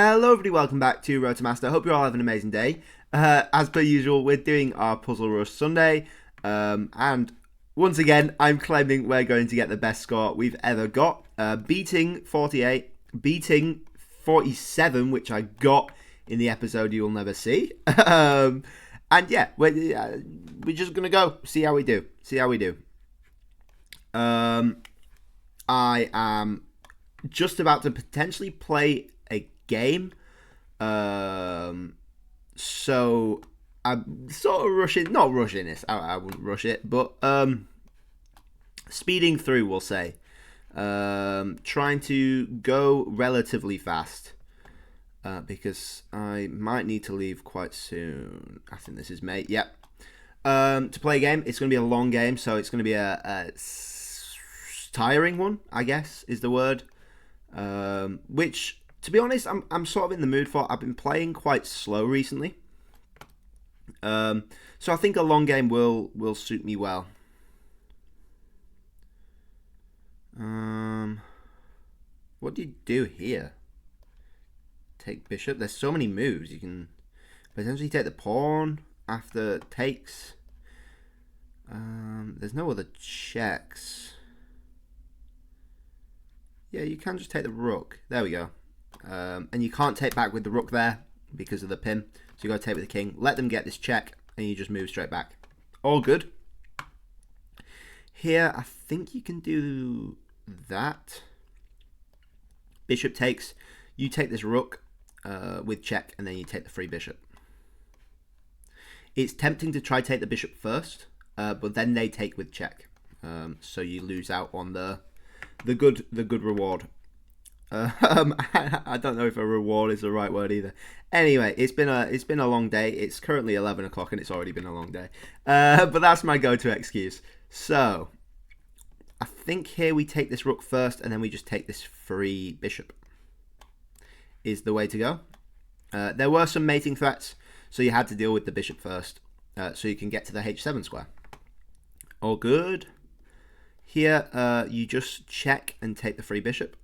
Hello everybody, welcome back to Road to Master. Hope you all have an amazing day. As per usual, we're doing our Puzzle Rush Sunday. And once again, I'm claiming we're going to get the best score we've ever got. Beating 48, beating 47, which I got in the episode you'll never see. And yeah, we're just going to go, see how we do. I am just about to potentially play a game. So I'm sort of not rushing this. I wouldn't rush it, but speeding through, we'll say. Trying to go relatively fast. Because I might need to leave quite soon. I think this is May. Yep. To play a game, it's going to be a long game, so it's going to be a tiring one, I guess, is the word. Which, to be honest, I'm sort of in the mood for. I've been playing quite slow recently. So I think a long game will suit me well. What do you do here? Take bishop. There's so many moves. You can potentially take the pawn after takes. There's no other checks. Yeah, you can just take the rook. There we go. And you can't take back with the rook there because of the pin. So you got to take with the king. Let them get this check, and you just move straight back. All good. Here, I think you can do that. Bishop takes. You take this rook with check, and then you take the free bishop. It's tempting to try take the bishop first, but then they take with check. So you lose out on the good reward. I don't know if a reward is the right word either. Anyway, it's been a long day. It's currently 11 o'clock and it's already been a long day. But that's my go-to excuse. So I think here we take this rook first and then we just take this free bishop. Is the way to go. There were some mating threats, so you had to deal with the bishop first, so you can get to the h7 square. All good. Here, you just check and take the free bishop.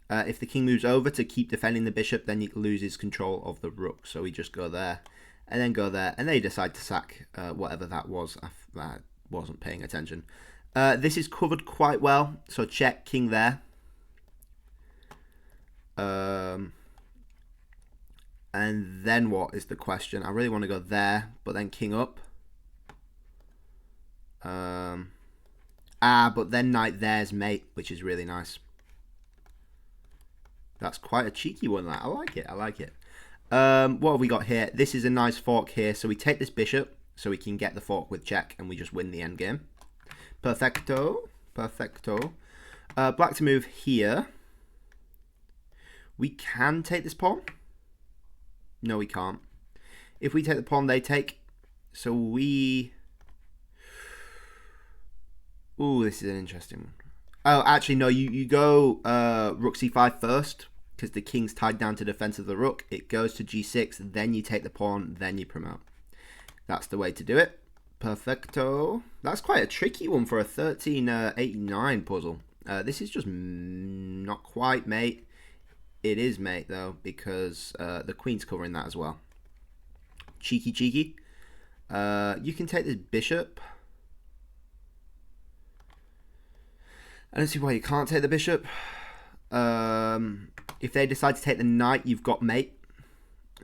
If the king moves over to keep defending the bishop, then he loses control of the rook. So we just go there, and then go there, and they decide to sack whatever that was. I wasn't paying attention. This is covered quite well, so check, king there. And then what is the question? I really want to go there, but then king up. But then knight there's mate, which is really nice. That's quite a cheeky one. That I like it. What have we got here? This is a nice fork here. So we take this bishop, so we can get the fork with check, and we just win the endgame. Perfecto. Black to move here. We can take this pawn. No, we can't. If we take the pawn, they take. So we... Ooh, this is an interesting one. Oh, actually, no. You go rook c5 first, because the king's tied down to defense of the rook. It goes to g6, then you take the pawn, then you promote. That's the way to do it. Perfecto. That's quite a tricky one for a 1389 puzzle. This is just not quite mate. It is mate, though, because the queen's covering that as well. Cheeky. You can take this bishop. I don't see why you can't take the bishop. If they decide to take the knight, you've got mate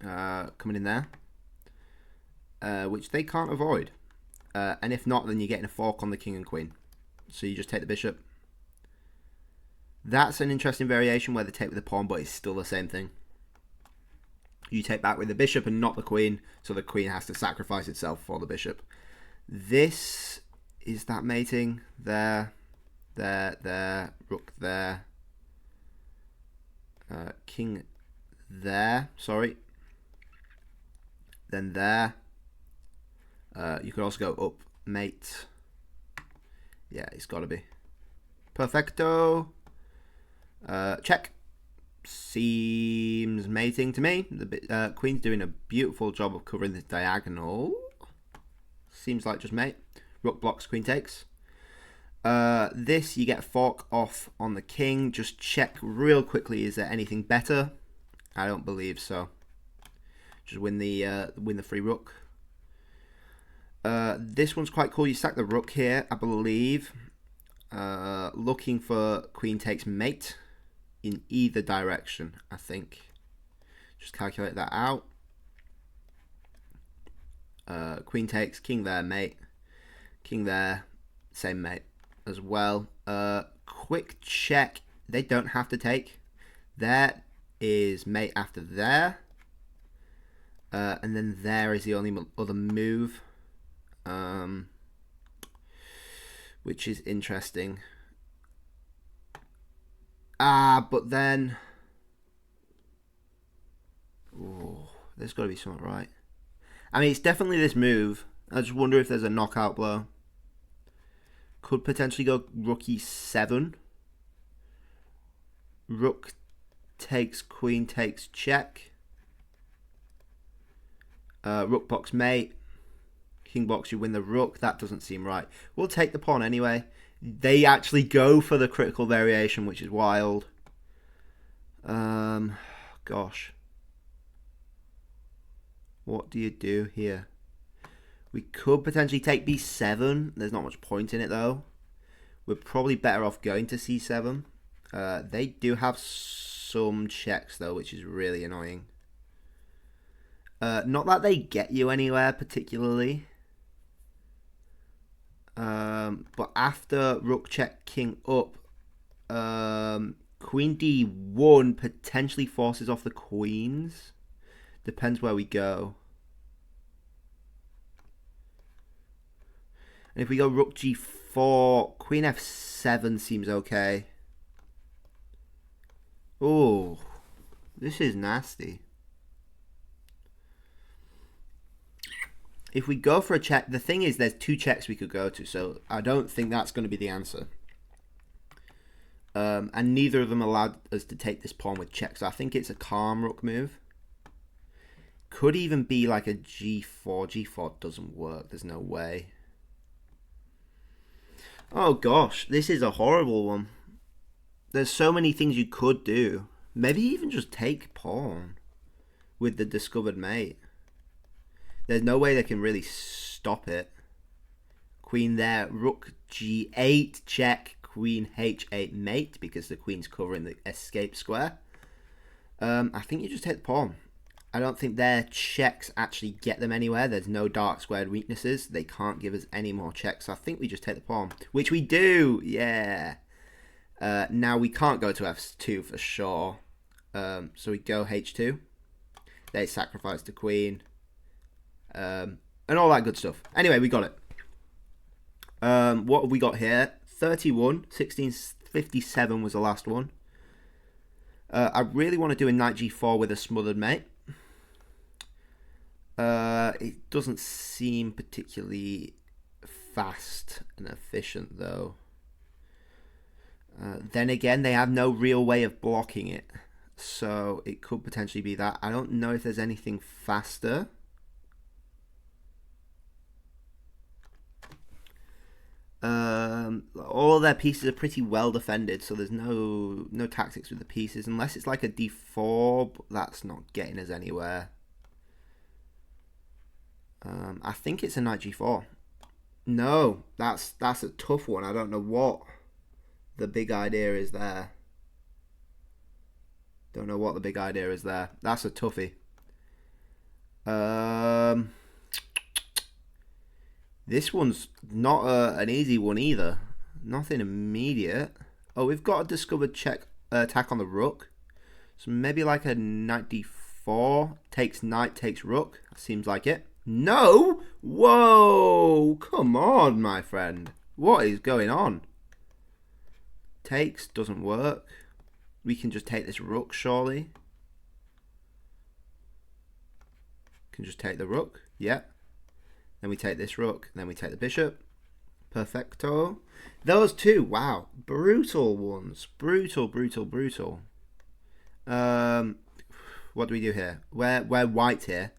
coming in there, which they can't avoid. And if not, then you're getting a fork on the king and queen. So you just take the bishop. That's an interesting variation where they take with the pawn, but it's still the same thing. You take back with the bishop and not the queen, so the queen has to sacrifice itself for the bishop. This is that mating. There, rook there, king there, sorry. Then there. You could also go up, mate. Yeah, it's got to be. Perfecto. Check. Seems mating to me. The queen's doing a beautiful job of covering this diagonal. Seems like just mate. Rook blocks, queen takes. This, you get fork off on the king. Just check real quickly, is there anything better? I don't believe so. Just win the free rook. This one's quite cool. You sack the rook here, I believe. Looking for queen takes mate in either direction, I think. Just calculate that out. Queen takes, king there, mate. King there, same mate as well. Quick check. They don't have to take. There is mate after there. And then there is the only other move. Which is interesting. But then... Ooh, there's got to be something right. I mean, it's definitely this move. I just wonder if there's a knockout blow. Could potentially go rook e7. Rook takes, queen takes, check. Rook box mate. King box, you win the rook. That doesn't seem right. We'll take the pawn anyway. They actually go for the critical variation, which is wild. Gosh. What do you do here? We could potentially take b7. There's not much point in it, though. We're probably better off going to c7. They do have some checks, though, which is really annoying. Not that they get you anywhere, particularly. But after rook check, king up, queen d1 potentially forces off the queens. Depends where we go. And if we go rook g4, queen f7 seems okay. Oh, this is nasty. If we go for a check, the thing is there's two checks we could go to, so I don't think that's going to be the answer. And neither of them allowed us to take this pawn with check, so I think it's a calm rook move. Could even be like a g4. g4 doesn't work, there's no way. Oh gosh, this is a horrible one. There's so many things you could do. Maybe even just take pawn with the discovered mate. There's no way they can really stop it. Queen there, rook g8, check, queen h8 mate, because the queen's covering the escape square. I think you just take the pawn. I don't think their checks actually get them anywhere. There's no dark squared weaknesses. They can't give us any more checks. So I think we just take the pawn, which we do. Yeah. Now we can't go to f2 for sure. So we go h2. They sacrifice the queen. And all that good stuff. Anyway, we got it. What have we got here? 31. 1657 was the last one. I really want to do a knight g4 with a smothered mate. It doesn't seem particularly fast and efficient, though. Then again, they have no real way of blocking it. So it could potentially be that. I don't know if there's anything faster. All of their pieces are pretty well defended, so there's no tactics with the pieces, unless it's like a d4, but that's not getting us anywhere. I think it's a knight g4. No, that's a tough one. I don't know what the big idea is there. Don't know what the big idea is there. That's a toughie. This one's not an easy one either. Nothing immediate. Oh, we've got a discovered check attack on the rook. So maybe like a knight d4. Takes knight, takes rook. Seems like it. No! Whoa! Come on, my friend. What is going on? Takes, doesn't work. We can just take this rook, surely. Can just take the rook. Yeah. Then we take this rook. Then we take the bishop. Perfecto. Those two, wow. Brutal ones. Brutal, brutal, brutal. What do we do here? We're white here.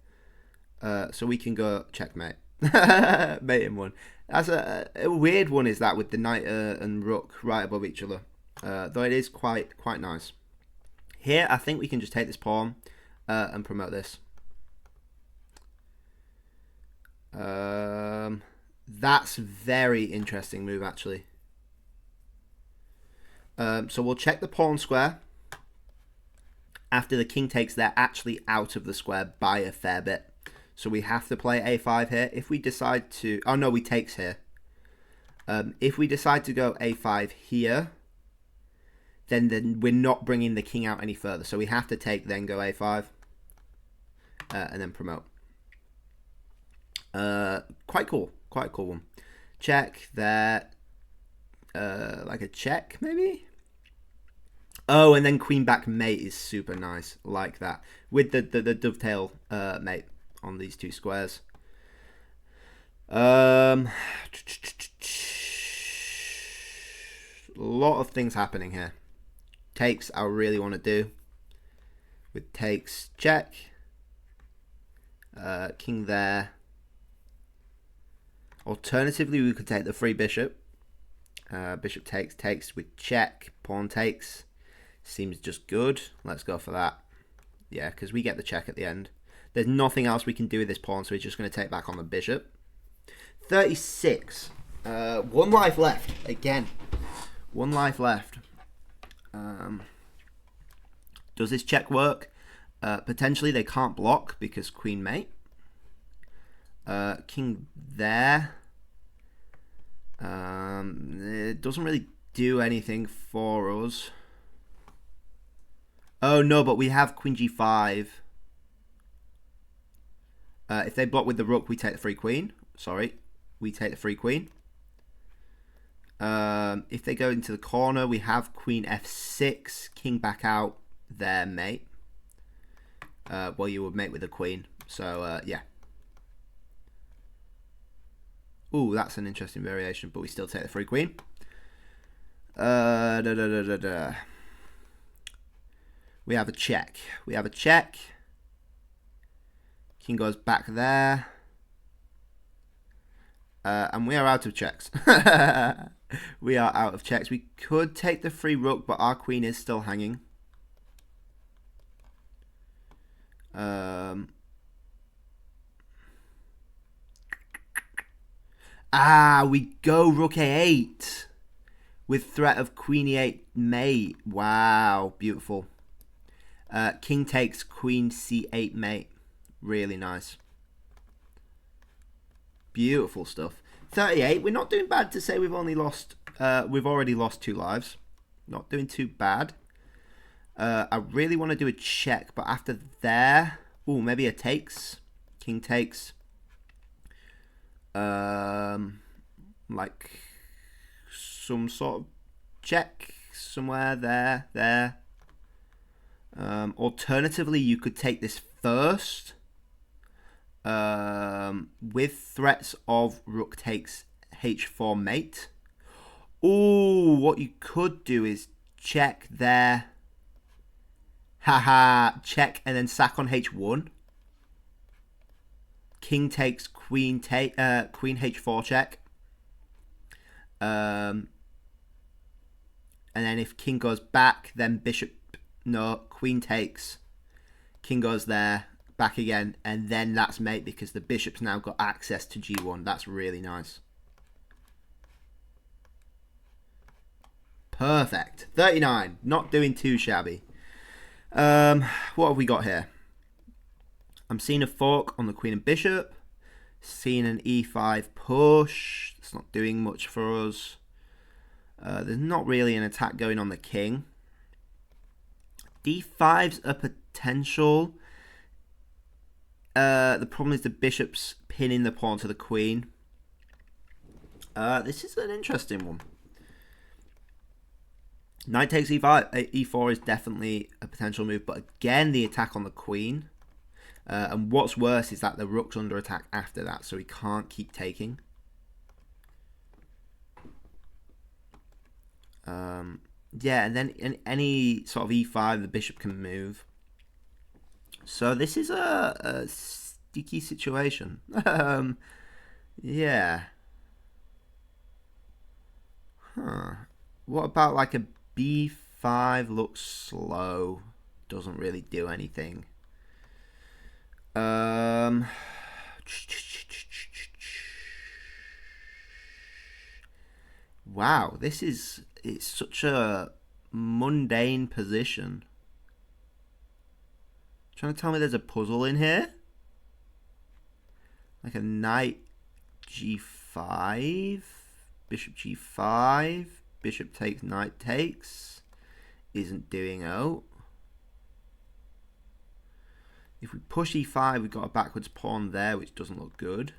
So we can go checkmate. Mate in one. That's a weird one, is that, with the knight and rook right above each other. Though it is quite nice. Here, I think we can just take this pawn and promote this. That's very interesting move, actually. So we'll check the pawn square. After the king takes, they're actually out of the square by a fair bit. So we have to play a5 here. If we decide to... Oh, no, we takes here. If we decide to go a5 here, then we're not bringing the king out any further. So we have to take, then go a5, and then promote. Quite cool. Quite a cool one. Check there. Like a check, maybe? Oh, and then queen back mate is super nice. Like that. With the dovetail mate on these two squares. A lot of things happening here. Takes, I really want to do. With takes, check. King there. Alternatively, we could take the free bishop. Bishop takes with check. Pawn takes. Seems just good. Let's go for that. Yeah, because we get the check at the end. There's nothing else we can do with this pawn, so we're just going to take back on the bishop. 36. One life left. Again. One life left. Does this check work? Potentially they can't block because queen mate. King there. It doesn't really do anything for us. Oh no, but we have queen g5. If they block with the rook, we take the free queen. Sorry, we take the free queen. If they go into the corner, we have queen f6, king back out, there mate. Well, you would mate with the queen. So yeah. Ooh, that's an interesting variation, but we still take the free queen. We have a check. We have a check. King goes back there. And we are out of checks. We are out of checks. We could take the free rook, but our queen is still hanging. We go rook a8 with threat of queen e8 mate. Wow, beautiful. King takes queen c8 mate. Really nice. Beautiful stuff. 38. We're not doing bad to say we've only lost. We've already lost 2 lives. Not doing too bad. I really want to do a check, but after there, ooh, maybe a takes. King takes. Like some sort of check somewhere there. Alternatively, you could take this first. With threats of rook takes h4 mate. Ooh, what you could do is check there. Haha, check and then sack on h1. King takes queen h4 check. And then if king goes back, then bishop, no, queen takes. King goes there. Back again, and then that's mate because the bishop's now got access to g1. That's really nice. Perfect. 39. Not doing too shabby. What have we got here? I'm seeing a fork on the queen and bishop. Seeing an e5 push. It's not doing much for us. There's not really an attack going on the king. d5's a potential. The problem is the bishop's pinning the pawn to the queen. This is an interesting one. Knight takes e5, e4 is definitely a potential move, but again, the attack on the queen. And what's worse is that the rook's under attack after that, so he can't keep taking. Yeah, and then in any sort of e5, the bishop can move. So this is a sticky situation. Yeah. Huh. What about like a b5? Looks slow. Doesn't really do anything. Wow, it's such a mundane position. Trying to tell me there's a puzzle in here? Like a knight g5, bishop g5, bishop takes, knight takes. Isn't doing out. If we push e5, we've got a backwards pawn there, which doesn't look good.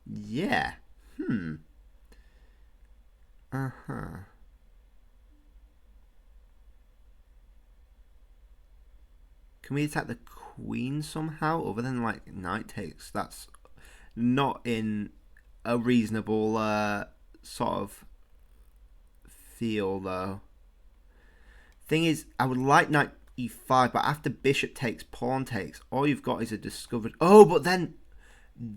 Yeah. Can we attack the queen somehow, other than like knight takes? That's not in a reasonable sort of feel, though. Thing is, I would like knight e5, but after bishop takes, pawn takes, all you've got is a discovered... Oh, but then...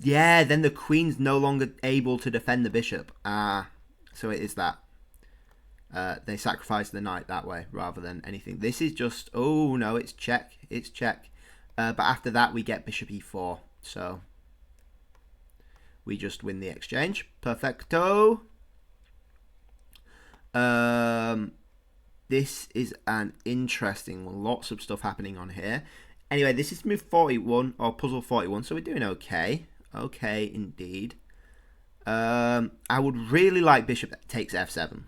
Yeah, then the queen's no longer able to defend the bishop. So it is that. They sacrifice the knight that way rather than anything. This is just... Oh, no, it's check. It's check. But after that, we get bishop e4. So we just win the exchange. Perfecto. This is an interesting one. Lots of stuff happening on here. Anyway, this is move 41, or puzzle 41, so we're doing okay. Okay, indeed. I would really like bishop takes f7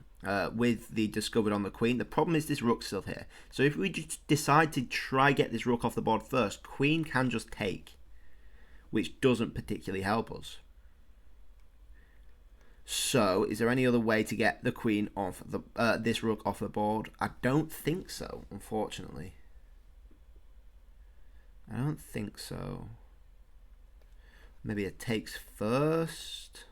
with the discovered on the queen. The problem is this rook's still here. So if we just decide to try get this rook off the board first, queen can just take, which doesn't particularly help us. So, is there any other way to get the queen off the this rook off the board? I don't think so, unfortunately. I don't think so. Maybe it takes first.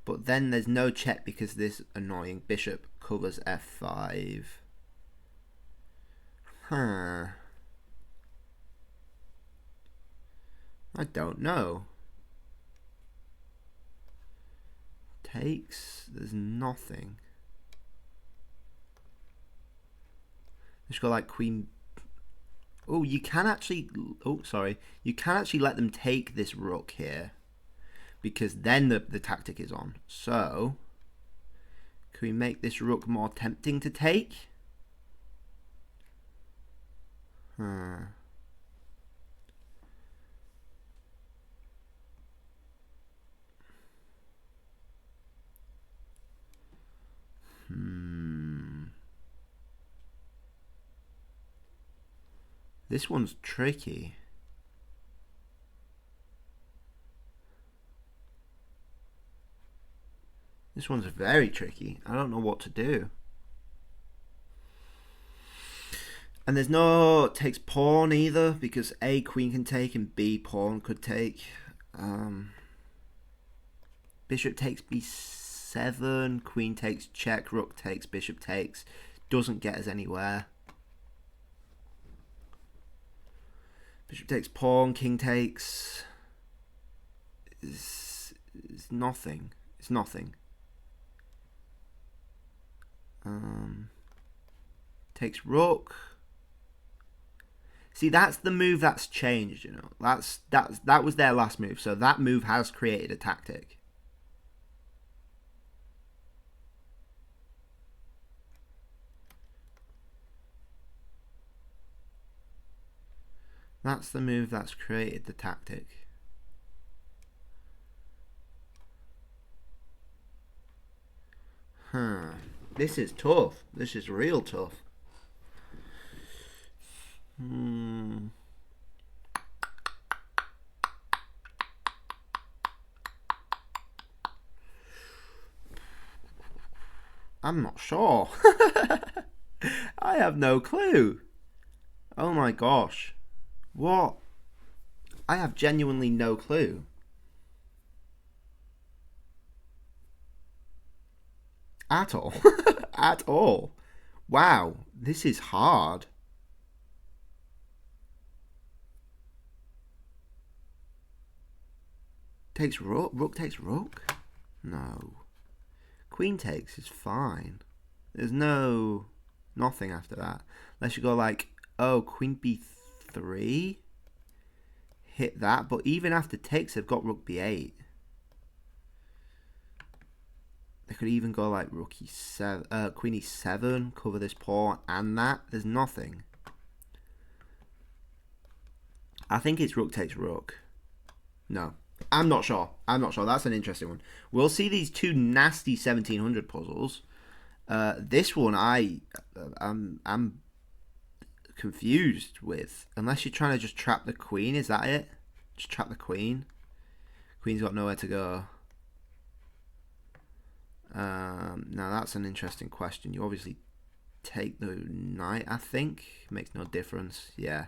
But then there's no check because this annoying bishop covers f5. Huh. I don't know. Takes, there's nothing. Just got like queen. Oh, you can actually. Oh, sorry. You can actually let them take this rook here, because then the tactic is on. So, can we make this rook more tempting to take? This one's tricky. This one's very tricky. I don't know what to do. And there's no takes pawn either, because A, queen can take, and B, pawn could take. Bishop takes b7, queen takes check, rook takes, bishop takes. Doesn't get us anywhere. Bishop takes pawn, king takes. It's nothing. It's nothing. Takes rook. See, that's the move that's changed, you know. That was their last move, so that move has created a tactic. That's the move that's created the tactic. This is tough. This is real tough. I'm not sure. I have no clue. Oh my gosh. What? I have genuinely no clue. At all. At all. Wow, this is hard. Takes rook. Rook takes rook. No. Queen takes is fine. There's nothing after that. Unless you go like, oh, queen b3. Hit that. But even after takes, they've got rook b8. They could even go like rook e7, queen e7, cover this pawn and that. There's nothing. I think it's rook takes rook. No. I'm not sure. That's an interesting one. We'll see these two nasty 1700 puzzles. This one I'm confused with. Unless you're trying to just trap the queen, is that it? Just trap the queen. Queen's got nowhere to go. Now that's an interesting question. You obviously take the knight, I think. Makes no difference. Yeah.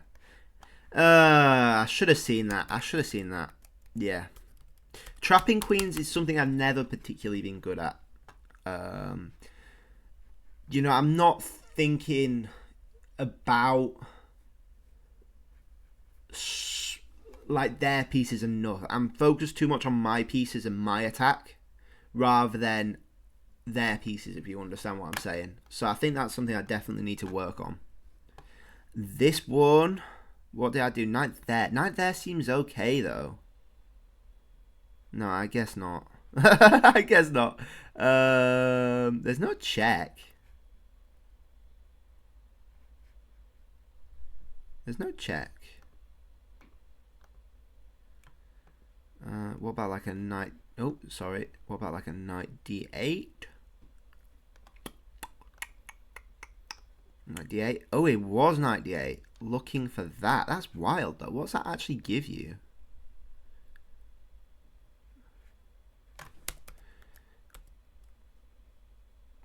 I should have seen that. Yeah. Trapping queens is something I've never particularly been good at. You know, I'm not thinking about like their pieces enough. I'm focused too much on my pieces and my attack rather than their pieces, if you understand what I'm saying. So I think that's something I definitely need to work on. This one, what did I do? Knight there. Knight there seems okay though. No, I guess not. I guess not. There's no check. There's no check. What about like a knight? Oh, sorry. What about like a knight d8? Knight d8. Oh, it was knight d8. Looking for that. That's wild though. What's that actually give you?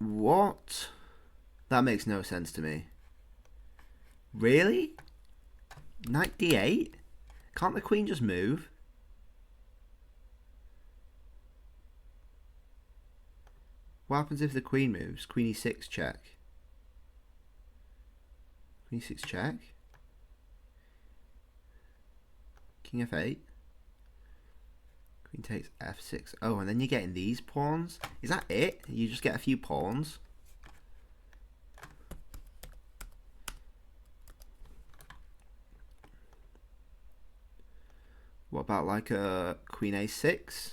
What? That makes no sense to me. Really? Knight d8? Can't the queen just move? What happens if the queen moves? Queen e6 check. Queen e6 check. King f8. Queen takes f6. Oh, and then you're getting these pawns. Is that it? You just get a few pawns? What about like a queen a6?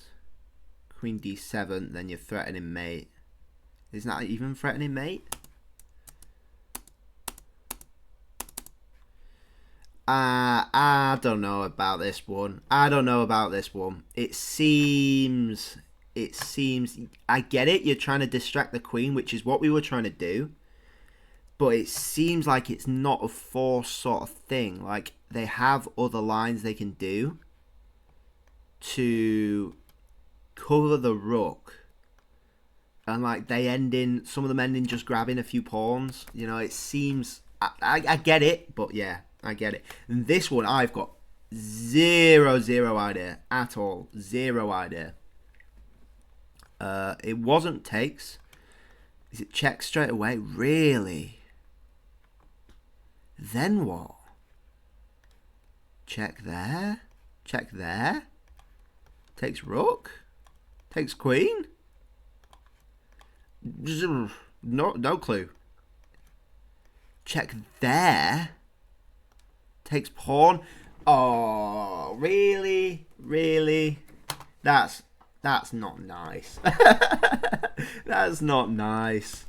Queen d7, then you're threatening mate. Isn't that even threatening mate? I don't know about this one. It seems, I get it, you're trying to distract the queen, which is what we were trying to do. But it seems like it's not a force sort of thing. Like, they have other lines they can do to cover the rook. And, like, some of them end in just grabbing a few pawns. You know, it seems, I get it, but yeah. I get it. And this one, I've got zero idea at all. Zero idea. It wasn't takes. Is it check straight away? Really? Then what? Check there. Check there. Takes rook. Takes queen. No clue. Check there. Takes pawn. Oh, really? Really? That's not nice. That's not nice.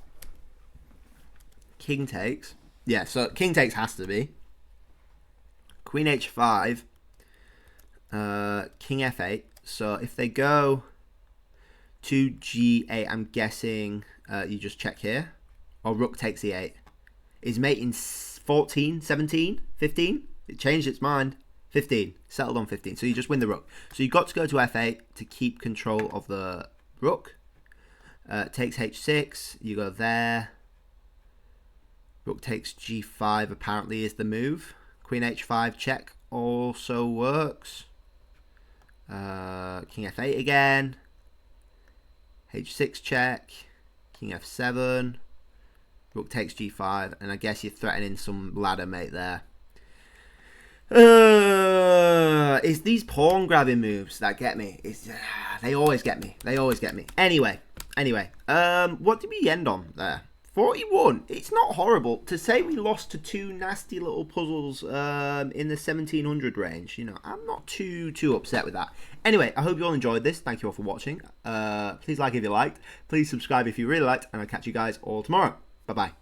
King takes. Yeah, so king takes has to be. Queen h5. King f8. So if they go to g8, I'm guessing you just check here. Or rook takes e8. Is mate in 14, 17, 15? It changed its mind. 15. Settled on 15. So you just win the rook. So you got to go to f8 to keep control of the rook. Takes h6. You go there. Rook takes g5 apparently is the move. Queen h5 check also works. King f8 again. h6 check. King f7. Rook takes g5, and I guess you're threatening some ladder mate there. It's these pawn grabbing moves that get me. They always get me. They always get me. Anyway. What did we end on there? 41. It's not horrible. To say we lost to two nasty little puzzles in the 1700 range, you know, I'm not too upset with that. Anyway, I hope you all enjoyed this. Thank you all for watching. Please like if you liked. Please subscribe if you really liked. And I'll catch you guys all tomorrow. Bye-bye.